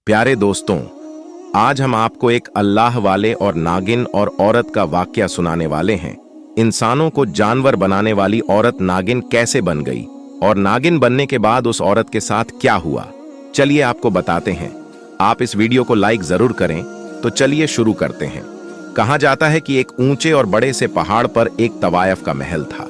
प्यारे दोस्तों, आज हम आपको एक अल्लाह वाले और नागिन और औरत का वाकया सुनाने वाले हैं। इंसानों को जानवर बनाने वाली औरत नागिन कैसे बन गई और नागिन बनने के बाद उस औरत के साथ क्या हुआ, चलिए आपको बताते हैं। आप इस वीडियो को लाइक जरूर करें। तो चलिए शुरू करते हैं। कहा जाता है कि एक ऊंचे और बड़े से पहाड़ पर एक तवायफ का महल था।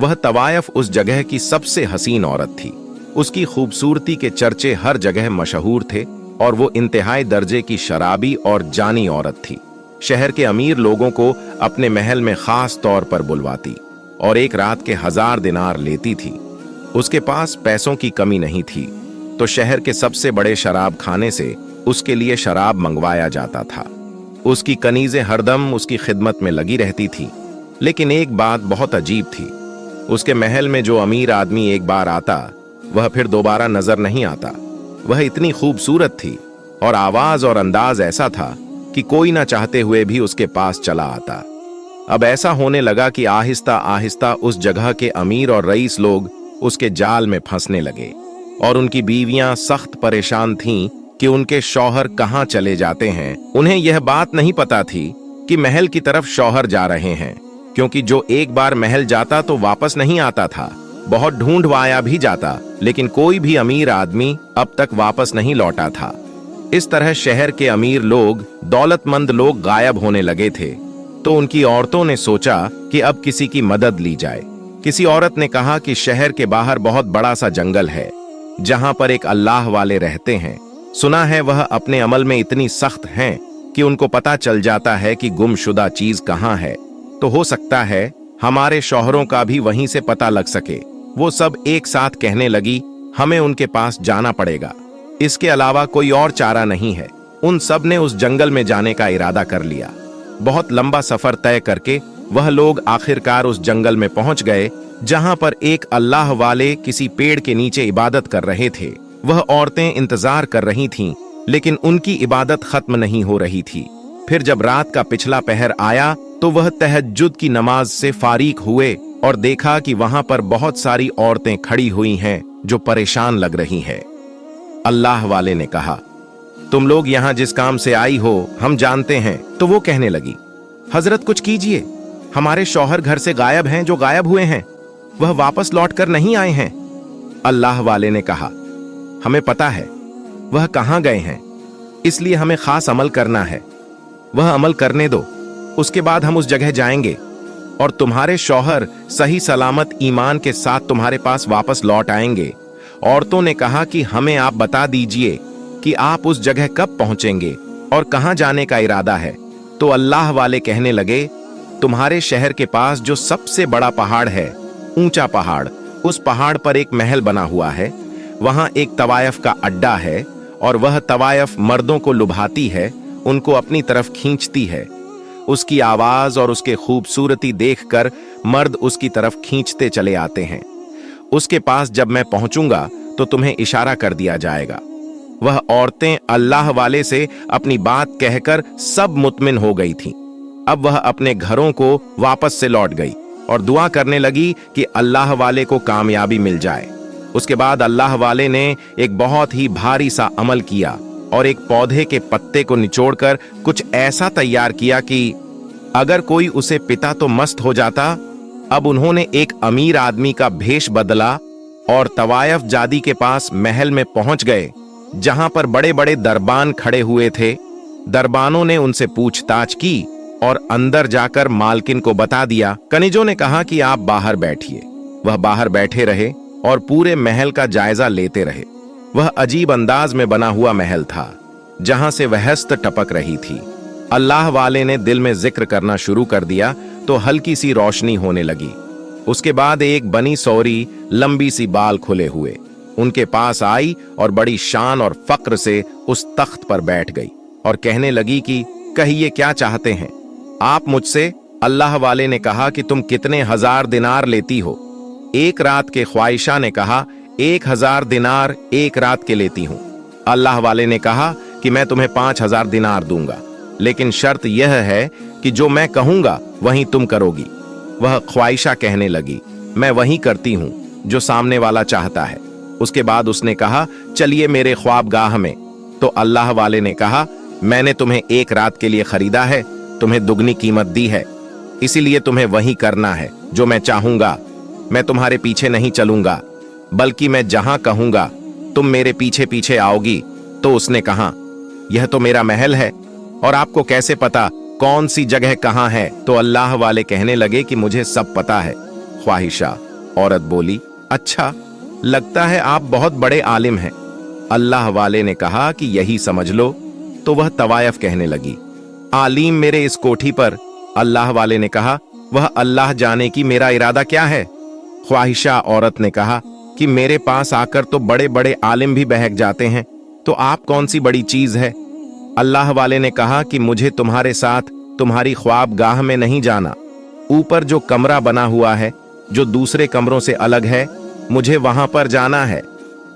वह तवायफ उस जगह की सबसे हसीन औरत थी। उसकी खूबसूरती के चर्चे हर जगह मशहूर थे और वो इंतहाई दर्जे की शराबी और जानी औरत थी। शहर के अमीर लोगों को अपने महल में खास तौर पर बुलवाती और एक रात के 1000 दिनार लेती थी। उसके पास पैसों की कमी नहीं थी, तो शहर के सबसे बड़े शराब खाने से उसके लिए शराब मंगवाया जाता था। उसकी कनीजें हरदम उसकी खिदमत में लगी रहती थी। लेकिन एक बात बहुत अजीब थी, उसके महल में जो अमीर आदमी एक बार आता वह फिर दोबारा नजर नहीं आता। वह इतनी खूबसूरत थी और आवाज और अंदाज ऐसा था कि कोई ना चाहते हुए भी उसके पास चला आता। अब ऐसा होने लगा कि आहिस्ता आहिस्ता उस जगह के अमीर और रईस लोग उसके जाल में फंसने लगे और उनकी बीवियां सख्त परेशान थीं कि उनके शौहर कहां चले जाते हैं। उन्हें यह बात नहीं पता थी कि महल की तरफ शौहर जा रहे हैं, क्योंकि जो एक बार महल जाता तो वापस नहीं आता था। बहुत ढूंढवाया भी जाता, लेकिन कोई भी अमीर आदमी अब तक वापस नहीं लौटा था। इस तरह शहर के अमीर लोग, दौलतमंद लोग गायब होने लगे थे। तो उनकी औरतों ने सोचा कि अब किसी की मदद ली जाए। किसी औरत ने कहा कि शहर के बाहर बहुत बड़ा सा जंगल है जहां पर एक अल्लाह वाले रहते हैं। सुना है वह अपने अमल में इतनी सख्त हैं कि उनको पता चल जाता है कि गुमशुदा चीज कहां है। तो हो सकता है हमारे शौहरों का भी वहीं से पता लग सके। वो सब एक साथ कहने लगी, हमें उनके पास जाना पड़ेगा, इसके अलावा कोई और चारा नहीं है। उन सब ने उस जंगल में जाने का इरादा कर लिया। बहुत लंबा सफर तय करके वह लोग आखिरकार उस जंगल में पहुंच गए जहां पर एक अल्लाह वाले किसी पेड़ के नीचे इबादत कर रहे थे। वह औरतें इंतजार कर रही थीं, लेकिन उनकी इबादत खत्म नहीं हो रही थी। फिर जब रात का पिछला पहर आया तो वह तहज्जुद की नमाज से फारिग हुए और देखा कि वहां पर बहुत सारी औरतें खड़ी हुई हैं जो परेशान लग रही हैं। अल्लाह वाले ने कहा, तुम लोग यहां जिस काम से आई हो हम जानते हैं। तो वो कहने लगी, हजरत कुछ कीजिए, हमारे शौहर घर से गायब हैं, जो गायब हुए हैं वह वापस लौट कर नहीं आए हैं। अल्लाह वाले ने कहा, हमें पता है वह कहां गए हैं, इसलिए हमें खास अमल करना है। वह अमल करने दो, उसके बाद हम उस जगह जाएंगे और तुम्हारे शौहर सही सलामत ईमान के साथ तुम्हारे पास वापस लौट आएंगे। औरतों ने कहा कि हमें आप बता दीजिए कि आप उस जगह कब पहुंचेंगे और कहां जाने का इरादा है। तो अल्लाह वाले कहने लगे, तुम्हारे शहर के पास जो सबसे बड़ा पहाड़ है, ऊंचा पहाड़, उस पहाड़ पर एक महल बना हुआ है। वहां एक तवायफ का अड्डा है और वह तवायफ मर्दों को लुभाती है, उनको अपनी तरफ खींचती है। उसकी आवाज और उसके खूबसूरती देखकर मर्द उसकी तरफ खींचते चले आते हैं। उसके पास जब मैं पहुंचूंगा तो तुम्हें इशारा कर दिया जाएगा। वह औरतें अल्लाह वाले से अपनी बात कहकर सब मुतमिन हो गई थीं। अब वह अपने घरों को वापस से लौट गई और दुआ करने लगी कि अल्लाह वाले को कामयाबी मिल जाए। उसके बाद अल्लाह वाले ने एक बहुत ही भारी सा अमल किया और एक पौधे के पत्ते को निचोड़कर कुछ ऐसा तैयार किया कि अगर कोई उसे पिता तो मस्त हो जाता। अब उन्होंने एक अमीर आदमी का भेष बदला और तवायफ जादी के पास महल में पहुंच गए, जहां पर बड़े बड़े दरबान खड़े हुए थे। दरबानों ने उनसे पूछताछ की और अंदर जाकर मालकिन को बता दिया। कनिजों ने कहा कि आप बाहर बैठिए। वह बाहर बैठे रहे और पूरे महल का जायजा लेते रहे। वह अजीब अंदाज में बना हुआ महल था, जहां से वहस्त टपक रही थी। अल्लाह वाले ने दिल में जिक्र करना शुरू कर दिया तो हल्की सी रोशनी होने लगी। उसके बाद एक बनी सौरी लंबी सी बाल खुले हुए उनके पास आई और बड़ी शान और फक्र से उस तख्त पर बैठ गई और कहने लगी कि कहिए क्या चाहते हैं आप मुझसे। अल्लाह वाले ने कहा कि तुम कितने 1000 दिनार लेती हो। एक रात के ख्वाहिशा ने कहा, 1000 दिनार एक रात के लेती हूं। अल्लाह वाले ने कहा कि मैं तुम्हें 5000 दिनार दूंगा, लेकिन शर्त यह है कि जो मैं कहूंगा वहीं तुम करोगी। वह ख्वाहिशा कहने लगी, मैं वही करती हूं जो सामने वाला चाहता है। उसके बाद उसने कहा, चलिए मेरे ख्वाबगाह में। तो अल्लाह वाले ने कहा, मैंने तुम्हें एक रात के लिए खरीदा है, तुम्हें दुगनी कीमत दी है, इसीलिए तुम्हें वही करना है जो मैं चाहूंगा। मैं तुम्हारे पीछे नहीं चलूंगा, बल्कि मैं जहां कहूंगा तुम मेरे पीछे पीछे आओगी। तो उसने कहा, यह तो मेरा महल है, और आपको कैसे पता कौन सी जगह कहां है? तो अल्लाह वाले कहने लगे कि मुझे सब पता है। ख्वाहिशा औरत बोली, अच्छा, लगता है आप बहुत बड़े आलिम हैं। अल्लाह वाले ने कहा कि यही समझ लो। तो वह तवायफ कहने लगी, आलिम मेरे इस कोठी पर। अल्लाह वाले ने कहा, वह अल्लाह जाने की मेरा इरादा क्या है। ख्वाहिशा औरत ने कहा कि मेरे पास आकर तो बड़े बड़े आलिम भी बहक जाते हैं, तो आप कौन सी बड़ी चीज है? अल्लाह वाले ने कहा कि मुझे तुम्हारे साथ तुम्हारी ख्वाब गाह में नहीं जाना। ऊपर जो कमरा बना हुआ है, जो दूसरे कमरों से अलग है, मुझे वहां पर जाना है।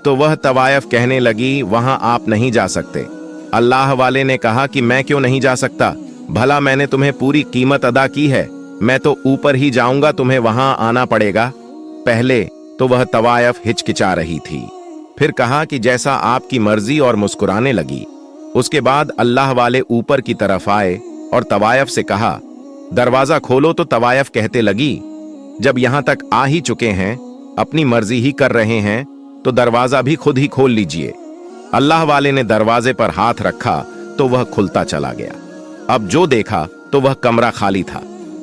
तो वह तवायफ कहने लगी, वहां आप नहीं जा सकते। अल्लाह वाले ने कहा कि मैं क्यों नहीं जा सकता? भला मैंने तुम्हें पूरी कीमत अदा की है, मैं तो ऊपर ही जाऊंगा, तुम्हें वहां आना पड़ेगा। पहले तो वह तवायफ हिचकिचा रही थी, फिर कहा कि जैसा आपकी मर्जी, और मुस्कुराने लगी। उसके बाद अल्लाह वाले ऊपर की तरफ आए और तवायफ से कहा, दरवाजा खोलो। तो तवायफ कहते लगी, जब यहां तक आ ही चुके हैं, अपनी मर्जी ही कर रहे हैं, तो दरवाजा भी खुद ही खोल लीजिए। अल्लाह वाले ने दरवाजे पर हाथ रखा तो वह खुलता चला गया। अब जो देखा तो वह कमरा खाली था,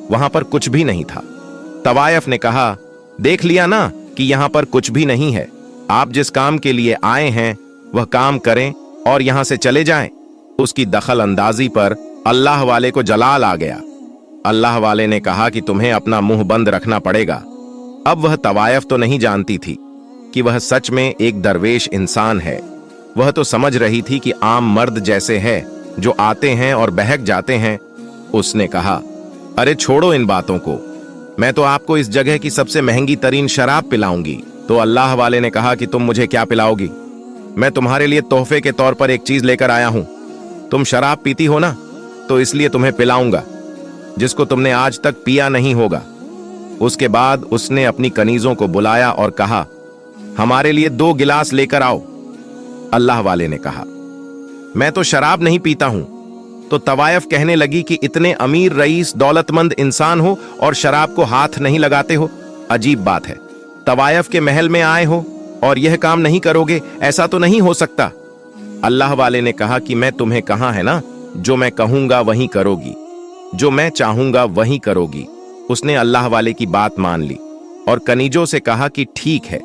वहां पर कुछ भी नहीं था। तवायफ ने कहा, देख लिया ना कि यहां पर कुछ भी नहीं है। आप जिस काम के लिए आए हैं वह काम करें और यहां से चले जाएं। उसकी दखल अंदाजी पर अल्लाह वाले को जलाल आ गया। अल्लाह वाले ने कहा कि तुम्हें अपना मुंह बंद रखना पड़ेगा। अब वह तवायफ तो नहीं जानती थी कि वह सच में एक दरवेश इंसान है। वह तो समझ रही थी कि आम मर्द जैसे है जो आते हैं और बहक जाते हैं। उसने कहा, अरे छोड़ो इन बातों को, मैं तो आपको इस जगह की सबसे महंगी तरीन शराब पिलाऊंगी। तो अल्लाह वाले ने कहा कि तुम मुझे क्या पिलाओगी? मैं तुम्हारे लिए तोहफे के तौर पर एक चीज लेकर आया हूं। तुम शराब पीती हो ना, तो इसलिए तुम्हें पिलाऊंगा, जिसको तुमने आज तक पिया नहीं होगा। उसके बाद उसने अपनी कनीजों को बुलाया और कहा, हमारे लिए 2 गिलास लेकर आओ। अल्लाह वाले ने कहा, मैं तो शराब नहीं पीता हूं। तो तवायफ कहने लगी कि इतने अमीर रईस दौलतमंद इंसान हो और शराब को हाथ नहीं लगाते हो, अजीब बात है। तवायफ के महल में आए हो और यह काम नहीं करोगे, ऐसा तो नहीं हो सकता। अल्लाह वाले ने कहा कि मैं तुम्हें कहा है ना, जो मैं कहूंगा वही करोगी, जो मैं चाहूंगा वही करोगी। उसने अल्लाह वाले की बात मान ली और कनीजों से कहा कि ठीक है,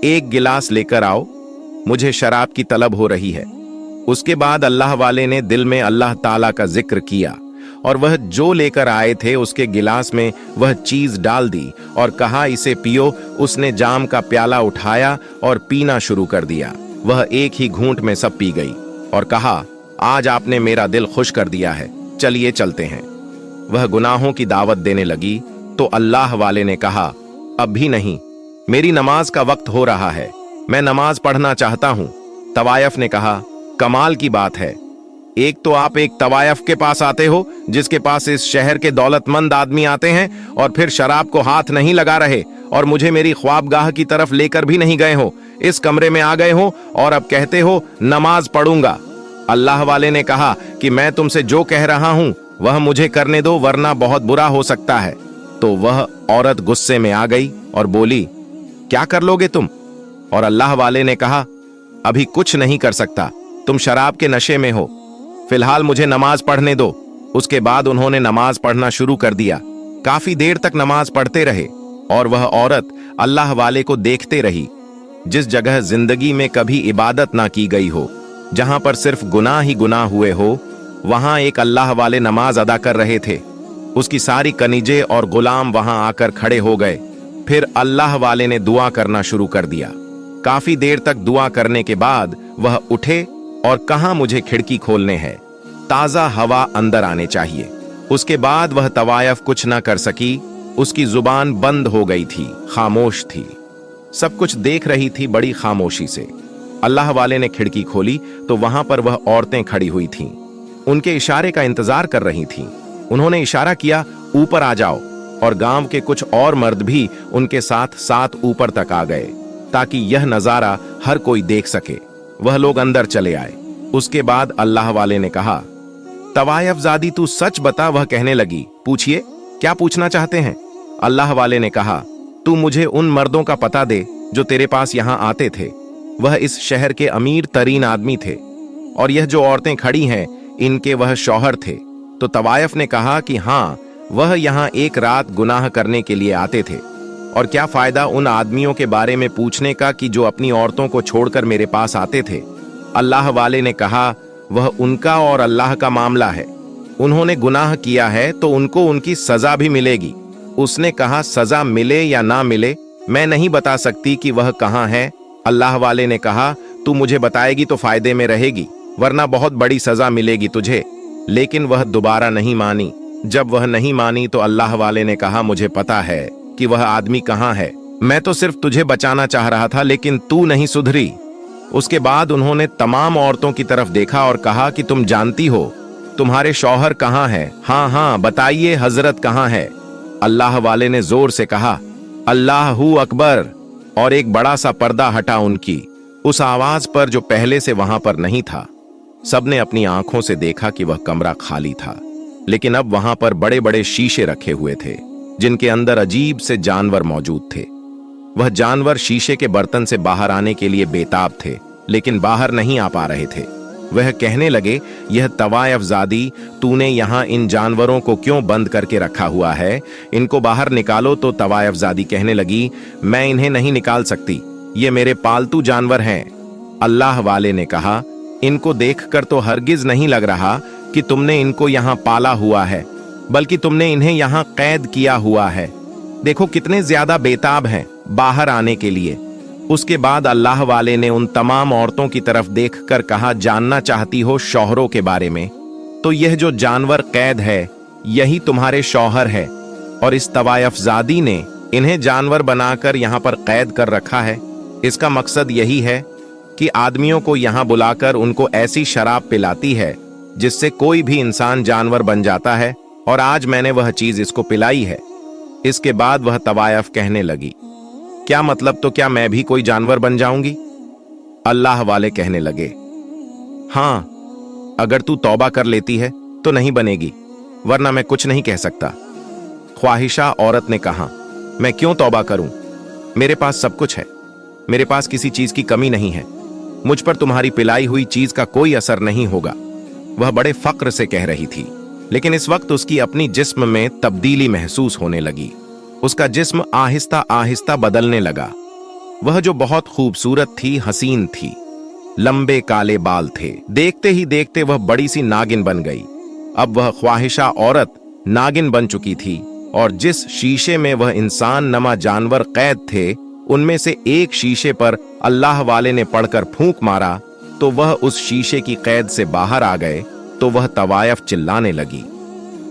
1 गिलास लेकर आओ, मुझे शराब की तलब हो रही है। उसके बाद अल्लाह वाले ने दिल में अल्लाह ताला का जिक्र किया और वह जो लेकर आए थे उसके गिलास में वह चीज डाल दी और कहा, इसे पियो। उसने जाम का प्याला उठाया और पीना शुरू कर दिया। वह एक ही घूंट में सब पी गई और कहा, आज आपने मेरा दिल खुश कर दिया है, चलिए चलते हैं। वह गुनाहों की दावत देने लगी तो अल्लाह वाले ने कहा, अब भी नहीं, मेरी नमाज का वक्त हो रहा है, मैं नमाज पढ़ना चाहता हूं। तवायफ ने कहा, कमाल की बात है, एक तो आप एक तवायफ के पास आते हो जिसके पास इस शहर के दौलतमंद आदमी आते हैं, और फिर शराब को हाथ नहीं लगा रहे और मुझे मेरी ख्वाबगाह की तरफ लेकर भी नहीं गए हो, इस कमरे में आ गए हो और अब कहते हो नमाज पढ़ूंगा। अल्लाह वाले ने कहा कि मैं तुमसे जो कह रहा हूं वह मुझे करने दो, वरना बहुत बुरा हो सकता है। तो वह औरत गुस्से में आ गई और बोली, क्या कर लोगे तुम? और अल्लाह वाले ने कहा, अभी कुछ नहीं कर सकता, तुम शराब के नशे में हो, फिलहाल मुझे नमाज पढ़ने दो। उसके बाद उन्होंने नमाज पढ़ना शुरू कर दिया। काफी देर तक नमाज पढ़ते रहे और वह औरत अल्लाह वाले को देखते रही। जिस जगह जिंदगी में कभी इबादत ना की गई हो, जहां पर सिर्फ गुनाह ही गुनाह हुए हो, वहां एक अल्लाह वाले नमाज अदा कर रहे थे। उसकी सारी कनीजे और गुलाम वहां आकर खड़े हो गए। फिर अल्लाह वाले ने दुआ करना शुरू कर दिया। काफी देर तक दुआ करने के बाद वह उठे और कहा, मुझे खिड़की खोलने है, ताजा हवा अंदर आने चाहिए। उसके बाद वह तवायफ कुछ ना कर सकी, उसकी जुबान बंद हो गई थी, खामोश थी, सब कुछ देख रही थी बड़ी खामोशी से। अल्लाह वाले ने खिड़की खोली तो वहां पर वह औरतें खड़ी हुई थीं, उनके इशारे का इंतजार कर रही थीं। उन्होंने इशारा किया, ऊपर आ जाओ, और गांव के कुछ और मर्द भी उनके साथ साथ ऊपर तक आ गए ताकि यह नजारा हर कोई देख सके। वह लोग अंदर चले आए। उसके बाद अल्लाह वाले ने कहा, तवायफजादी तू सच बता। वह कहने लगी, पूछिए, क्या पूछना चाहते हैं? अल्लाह वाले ने कहा, तू मुझे उन मर्दों का पता दे जो तेरे पास यहां आते थे। वह इस शहर के अमीर तरीन आदमी थे, और यह जो औरतें खड़ी हैं इनके वह शौहर थे। तो तवायफ ने कहा कि हाँ, वह यहाँ एक रात गुनाह करने के लिए आते थे, और क्या फायदा उन आदमियों के बारे में पूछने का कि जो अपनी औरतों को छोड़कर मेरे पास आते थे। अल्लाह वाले ने कहा, वह उनका और अल्लाह का मामला है। उन्होंने गुनाह किया है तो उनको उनकी सजा भी मिलेगी। उसने कहा, सजा मिले या ना मिले मैं नहीं बता सकती कि वह कहाँ है। अल्लाह वाले ने कहा, तू मुझे बताएगी तो फायदे में रहेगी, वरना बहुत बड़ी सजा मिलेगी तुझे। लेकिन वह दोबारा नहीं मानी। जब वह नहीं मानी तो अल्लाह वाले ने कहा, मुझे पता है कि वह आदमी कहाँ है। मैं तो सिर्फ तुझे बचाना चाह रहा था, लेकिन तू नहीं सुधरी। उसके बाद उन्होंने तमाम औरतों की तरफ देखा और कहा कि तुम जानती हो तुम्हारे शौहर कहाँ है? हाँ हाँ बताइए, हजरत कहाँ है? अल्लाह वाले ने जोर से कहा, अल्लाहू अकबर, और एक बड़ा सा पर्दा हटा उनकी उस आवाज पर जो पहले से वहां पर नहीं था। सबने अपनी आंखों से देखा कि वह कमरा खाली था, लेकिन अब वहां पर बड़े बड़े शीशे रखे हुए थे जिनके अंदर अजीब से जानवर मौजूद थे। वह जानवर शीशे के बर्तन से बाहर आने के लिए बेताब थे, लेकिन बाहर नहीं आ पा रहे थे। वह कहने लगे, यह तवायफजादी, तूने यहाँ इन जानवरों को क्यों बंद करके रखा हुआ है? इनको बाहर निकालो। तो तवायफजादी कहने लगी, मैं इन्हें नहीं निकाल सकती, ये मेरे पालतू जानवर हैं। अल्लाह वाले ने कहा, इनको देखकर तो हरगिज नहीं लग रहा कि तुमने इनको यहाँ पाला हुआ है, बल्कि तुमने इन्हें यहाँ कैद किया हुआ है। देखो कितने ज्यादा बेताब हैं बाहर आने के लिए। उसके बाद अल्लाह वाले ने उन तमाम औरतों की तरफ देखकर कहा, जानना चाहती हो शौहरों के बारे में? तो यह जो जानवर कैद है यही तुम्हारे शौहर है, और इस तवायफजादी ने इन्हें जानवर बनाकर यहाँ पर कैद कर रखा है। इसका मकसद यही है कि आदमियों को यहाँ बुलाकर उनको ऐसी शराब पिलाती है जिससे कोई भी इंसान जानवर बन जाता है, और आज मैंने वह चीज इसको पिलाई है। इसके बाद वह तवायफ कहने लगी, क्या मतलब? तो क्या मैं भी कोई जानवर बन जाऊंगी? अल्लाह वाले कहने लगे, हां, अगर तू तौबा कर लेती है तो नहीं बनेगी, वरना मैं कुछ नहीं कह सकता। ख्वाहिशा औरत ने कहा, मैं क्यों तौबा करूं? मेरे पास सब कुछ है, मेरे पास किसी चीज की कमी नहीं है, मुझ पर तुम्हारी पिलाई हुई चीज का कोई असर नहीं होगा। वह बड़े फक्र से कह रही थी, लेकिन इस वक्त उसकी अपनी जिस्म में तब्दीली महसूस होने लगी। उसका जिस्म आहिस्ता आहिस्ता बदलने लगा। वह जो बहुत खूबसूरत थी, हसीन थी, लंबे काले बाल थे। देखते ही देखते वह बड़ी सी नागिन बन गई। अब वह ख्वाहिशा औरत नागिन बन चुकी थी, और जिस शीशे में वह इंसान नमा जानवर कैद थे, उनमें से एक शीशे पर अल्लाह वाले ने पढ़कर फूंक मारा तो वह उस शीशे की कैद से बाहर आ गए। तो वह तवायफ चिल्लाने लगी,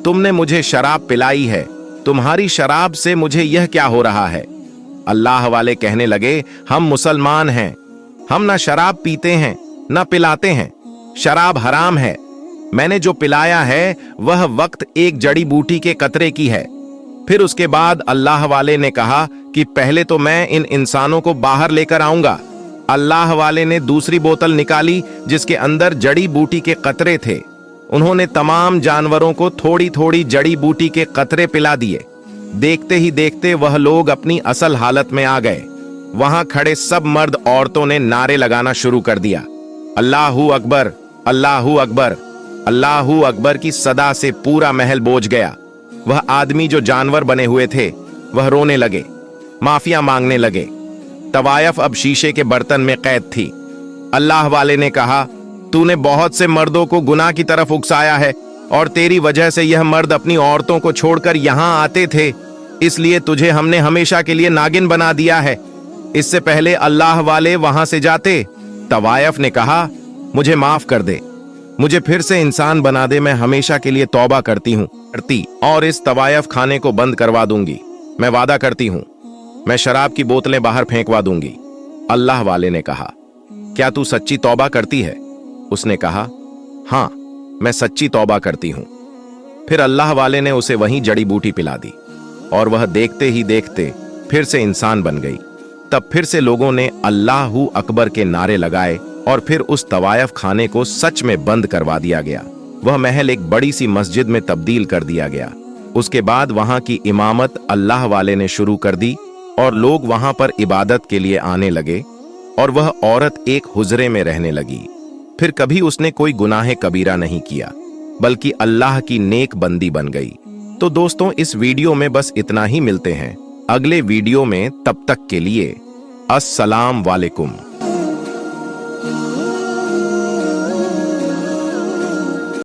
तुमने मुझे शराब पिलाई है, तुम्हारी शराब से मुझे यह क्या हो रहा है? अल्लाह वाले कहने लगे, हम मुसलमान हैं, हम ना शराब पीते हैं ना पिलाते हैं, शराब हराम है। मैंने जो पिलाया है वह वक्त एक जड़ी बूटी के कतरे की है। फिर उसके बाद अल्लाह वाले ने कहा कि पहले तो मैं इन इंसानों को बाहर लेकर आऊंगा। अल्लाह वाले ने दूसरी बोतल निकाली जिसके अंदर जड़ी बूटी के कतरे थे। उन्होंने तमाम जानवरों को थोड़ी थोड़ी जड़ी बूटी के कतरे पिला दिए। देखते ही देखते वह लोग अपनी असल हालत में आ गए। वहां खड़े सब मर्द औरतों ने नारे लगाना शुरू कर दिया, अल्लाहू अकबर, अल्लाहू अकबर। अल्लाहू अकबर की सदा से पूरा महल बोझ गया। वह आदमी जो जानवर बने हुए थे वह रोने लगे, माफिया मांगने लगे। तवायफ अब शीशे के बर्तन में कैद थी। अल्लाह वाले ने कहा, तूने बहुत से मर्दों को गुनाह की तरफ उकसाया है, और तेरी वजह से यह मर्द अपनी औरतों को छोड़कर यहां आते थे, इसलिए तुझे हमने हमेशा के लिए नागिन बना दिया है। इससे पहले अल्लाह वाले वहां से जाते। तवायफ ने कहा, मुझे माफ कर दे, मुझे फिर से इंसान बना दे, मैं हमेशा के लिए तौबा करती हूँ और इस तवायफ खाने को बंद करवा दूंगी। मैं वादा करती हूँ, मैं शराब की बोतलें बाहर फेंकवा दूंगी। अल्लाह वाले ने कहा, क्या तू सच्ची तौबा करती है? उसने कहा, हां, मैं सच्ची तौबा करती हूं। फिर अल्लाह वाले ने उसे वहीं जड़ी बूटी पिला दी, और वह देखते ही देखते फिर से इंसान बन गई। तब फिर से लोगों ने अल्लाहू अकबर के नारे लगाए और फिर उस तवायफ खाने को सच में बंद करवा दिया गया। वह महल एक बड़ी सी मस्जिद में तब्दील कर दिया गया। उसके बाद वहां की इमामत अल्लाह वाले ने शुरू कर दी और लोग वहां पर इबादत के लिए आने लगे और वह औरत एक हुजरे में रहने लगी। फिर कभी उसने कोई गुनाह कबीरा नहीं किया, बल्कि अल्लाह की नेक बंदी बन गई। तो दोस्तों, इस वीडियो में बस इतना ही। मिलते हैं अगले वीडियो में, तब तक के लिए अस्सलाम वालेकुम।